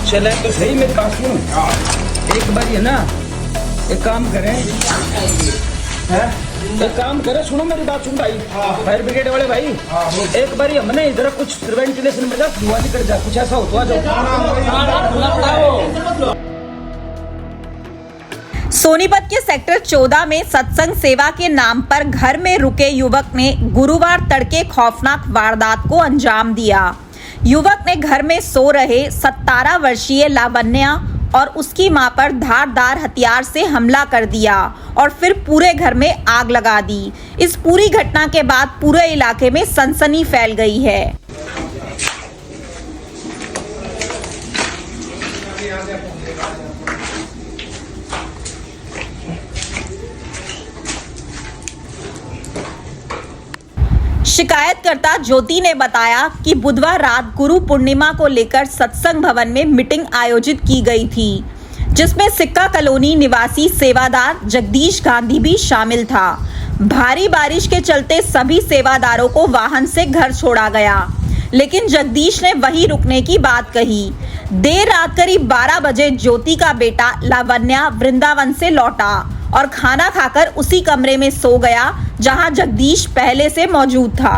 चले तो सही मेरी बात सुनो। एक बार ये ना एक काम करें, एक काम करें, सुनो मेरी बात सुन भाई, फायर ब्रिगेड वाले भाई, एक बार हमने इधर कुछ वेंटिलेशन में जा धुआं निकल जा, कुछ ऐसा हो तो आ जाओ। सोनीपत के सेक्टर 14 में सत्संग सेवा के नाम पर घर में रुके युवक ने गुरुवार तड़के खौफनाक वारदात को अंजाम दिया। युवक ने घर में सो रहे 17 वर्षीय लावण्या और उसकी मां पर धारदार हथियार से हमला कर दिया और फिर पूरे घर में आग लगा दी। इस पूरी घटना के बाद पूरे इलाके में सनसनी फैल गई है। शिकायतकर्ता ज्योति ने बताया कि बुधवार रात गुरु पूर्णिमा को लेकर सत्संग भवन में मीटिंग आयोजित की गई थी, जिसमें सिक्का कॉलोनी निवासी सेवादार जगदीश गांधी भी शामिल था। भारी बारिश के चलते सभी सेवादारों को वाहन से घर छोड़ा गया, लेकिन जगदीश ने वहीं रुकने की बात कही। देर रात करीब 12 बजे ज्योति का बेटा लावण्या वृंदावन से लौटा और खाना खाकर उसी कमरे में सो गया जहां जगदीश पहले से मौजूद था।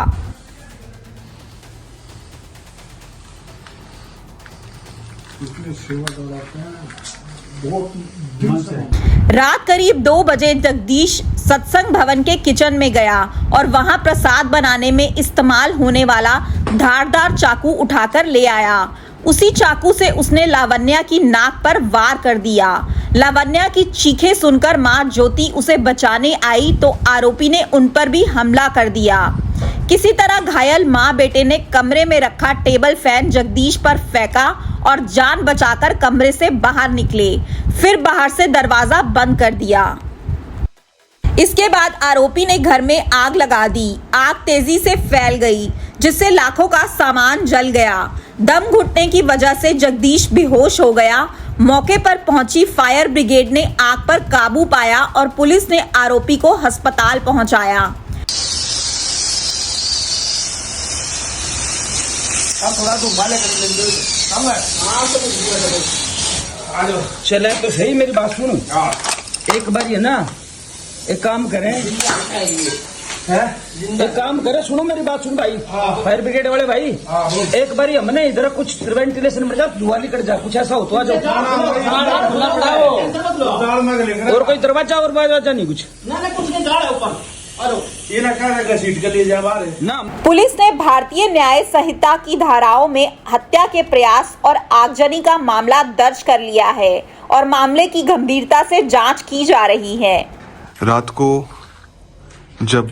रात करीब 2 बजे जगदीश सत्संग भवन के किचन में गया और वहां प्रसाद बनाने में इस्तेमाल होने वाला धारदार चाकू उठाकर ले आया। उसी चाकू से उसने लावण्या की नाक पर वार कर दिया। लावण्या की चीखें सुनकर मां ज्योति उसे बचाने आई तो आरोपी ने उन पर भी हमला कर दिया। किसी तरह घायल मां बेटे ने कमरे में रखा टेबल फैन जगदीश पर फेंका और जान बचाकर कमरे से बाहर निकले, फिर बाहर से दरवाजा बंद कर दिया। इसके बाद आरोपी ने घर में आग लगा दी। आग तेजी से फैल गई, जिससे लाखों का सामान जल गया। दम घुटने की वजह से जगदीश बेहोश हो गया। मौके पर पहुंची फायर ब्रिगेड ने आग पर काबू पाया और पुलिस ने आरोपी को अस्पताल पहुंचाया। चले तो सही मेरी बात सुनो। एक बार ये ना एक काम करें, एक काम करें, सुनो मेरी बात सुन भाई, फायर ब्रिगेड वाले भाई, एक बार हमने इधर कुछ वेंटिलेशन में जा धुआं निकल जा, कुछ ऐसा हो तो आ जाओ। और कोई दरवाजा और बाजा नहीं कुछ ना। पुलिस ने भारतीय न्याय संहिता की धाराओं में हत्या के प्रयास और आगजनी का मामला दर्ज कर लिया है और मामले की गंभीरता से जांच की जा रही है। रात को जब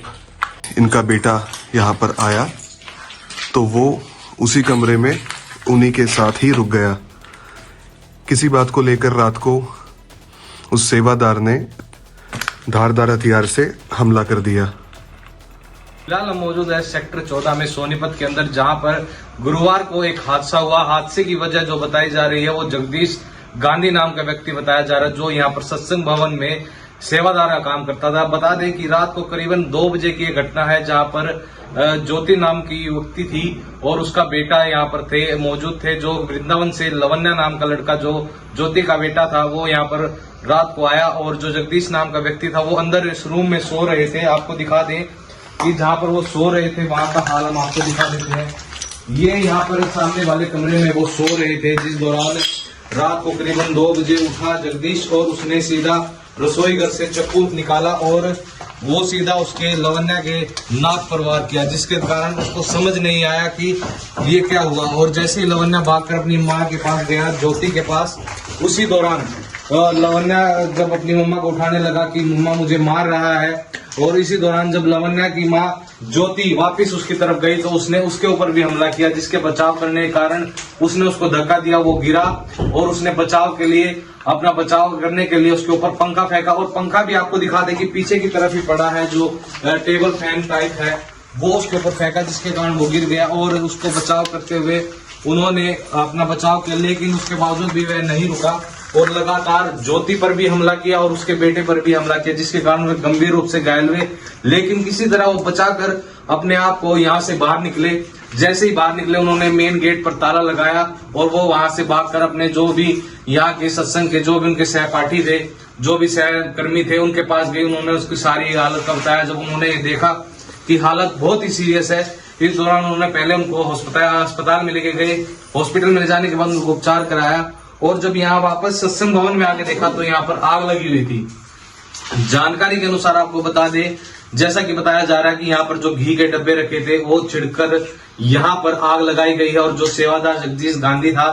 इनका बेटा यहाँ पर आया तो वो उसी कमरे में उन्हीं के साथ ही रुक गया। किसी बात को लेकर रात को उस सेवादार ने धारदार हथियार से हमला कर दिया। फिलहाल हम मौजूद है सेक्टर 14 में सोनीपत के अंदर, जहां पर गुरुवार को एक हादसा हुआ। हादसे की वजह जो बताई जा रही है वो जगदीश गांधी नाम का व्यक्ति बताया जा रहा है, जो यहाँ पर सत्संग भवन में सेवादार का काम करता था। बता दें कि रात को करीबन 2 बजे की घटना है, जहां पर ज्योति नाम की युवती थी और उसका बेटा यहाँ पर मौजूद थे, जो वृंदावन से लावण्या नाम का लड़का जो ज्योति का बेटा था, वो यहाँ पर रात को आया और जो जगदीश नाम का व्यक्ति था वो अंदर इस रूम में सो रहे थे। आपको दिखा दें कि जहाँ पर वो सो रहे थे वहां का हाल हम आपको दिखा देते हैं। ये यहाँ पर सामने वाले कमरे में वो सो रहे थे, जिस दौरान रात को करीबन 2 बजे उठा जगदीश और उसने सीधा रसोई घर से चाकू निकाला और वो सीधा उसके लावण्या के नाक पर वार किया, जिसके कारण उसको समझ नहीं आया कि ये क्या हुआ। और जैसे ही लावण्या भागकर अपनी माँ के पास गया, ज्योति के पास, उसी दौरान लावण्या जब अपनी मम्मा को उठाने लगा कि मम्मा मुझे मार रहा है, और इसी दौरान जब लावण्या की माँ ज्योति वापस उसकी तरफ गई तो उसने उसके ऊपर भी हमला किया, जिसके बचाव करने के कारण उसने उसको धक्का दिया, वो गिरा और उसने बचाव के लिए अपना बचाव करने के लिए उसके ऊपर पंखा फेंका। और पंखा भी आपको दिखा दे कि पीछे की तरफ ही पड़ा है, जो टेबल फैन टाइप है वो उसके ऊपर फेंका, जिसके कारण वो गिर गया। और उसको बचाव करते हुए उन्होंने अपना बचाव किया, लेकिन उसके बावजूद भी वह नहीं रुका और लगातार ज्योति पर भी हमला किया और उसके बेटे पर भी हमला किया, जिसके कारण वे गंभीर रूप से घायल हुए। लेकिन किसी तरह वो बचाकर अपने आप को यहाँ से बाहर निकले। जैसे ही बाहर निकले उन्होंने मेन गेट पर ताला लगाया और वो वहां से भागकर अपने जो भी यहाँ के सत्संग के जो भी उनके सहपाठी थे, जो भी सहकर्मी थे, उनके पास गए। उन्होंने उसकी सारी हालत का बताया। जब उन्होंने देखा कि हालत बहुत ही सीरियस है, इस दौरान उन्होंने पहले उनको अस्पताल में लेके गए। हॉस्पिटल में ले जाने के बाद उनको उपचार कराया और जब यहाँ वापस सत्संग भवन में आके देखा तो यहाँ पर आग लगी हुई थी। जानकारी के अनुसार आपको बता दें, जैसा कि बताया जा रहा है कि यहाँ पर जो घी के डब्बे रखे थे वो छिड़कर यहाँ पर आग लगाई गई है और जो सेवादार जगदीश गांधी था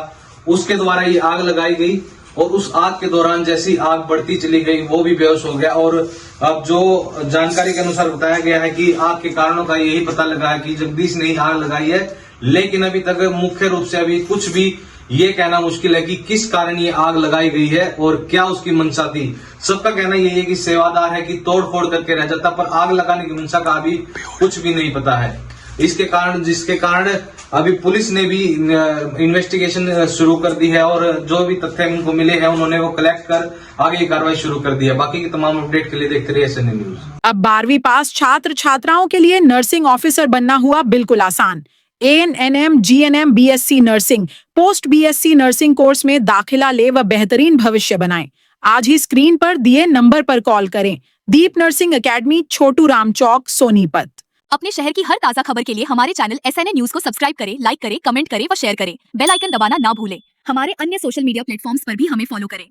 उसके द्वारा ये आग लगाई गई और उस आग के दौरान जैसी आग बढ़ती चली गई वो भी बेहोश हो गया। और अब जो जानकारी के अनुसार बताया गया है कि आग के कारणों का यही पता लगा है कि जगदीश ने ही आग लगाई है, लेकिन अभी तक मुख्य रूप से अभी कुछ भी ये कहना मुश्किल है कि किस कारण ये आग लगाई गई है और क्या उसकी मंशा थी। सबका कहना यही है कि सेवादार है कि तोड़ फोड़ करके रह जाता, पर आग लगाने की मंशा का अभी कुछ भी नहीं पता है। जिसके कारण अभी पुलिस ने भी इन्वेस्टिगेशन शुरू कर दी है और जो भी तथ्य उनको मिले हैं उन्होंने वो कलेक्ट कर आगे की कार्रवाई शुरू कर दी है। बाकी की तमाम अपडेट के लिए देखते रहिए SNA न्यूज। अब 12वीं पास छात्र छात्राओं के लिए नर्सिंग ऑफिसर बनना हुआ बिल्कुल आसान। ANM GNM BSc nursing, post BSc nursing course में दाखिला ले व बेहतरीन भविष्य बनाएं। आज ही स्क्रीन पर दिए नंबर पर कॉल करें। दीप नर्सिंग एकेडमी, छोटू राम चौक, सोनीपत। अपने शहर की हर ताजा खबर के लिए हमारे चैनल SNA न्यूज को सब्सक्राइब करें, लाइक करें, कमेंट करें व शेयर करें। बेल आइकन दबाना ना भूलें। हमारे अन्य सोशल मीडिया प्लेटफॉर्म्स पर भी हमें फॉलो करें।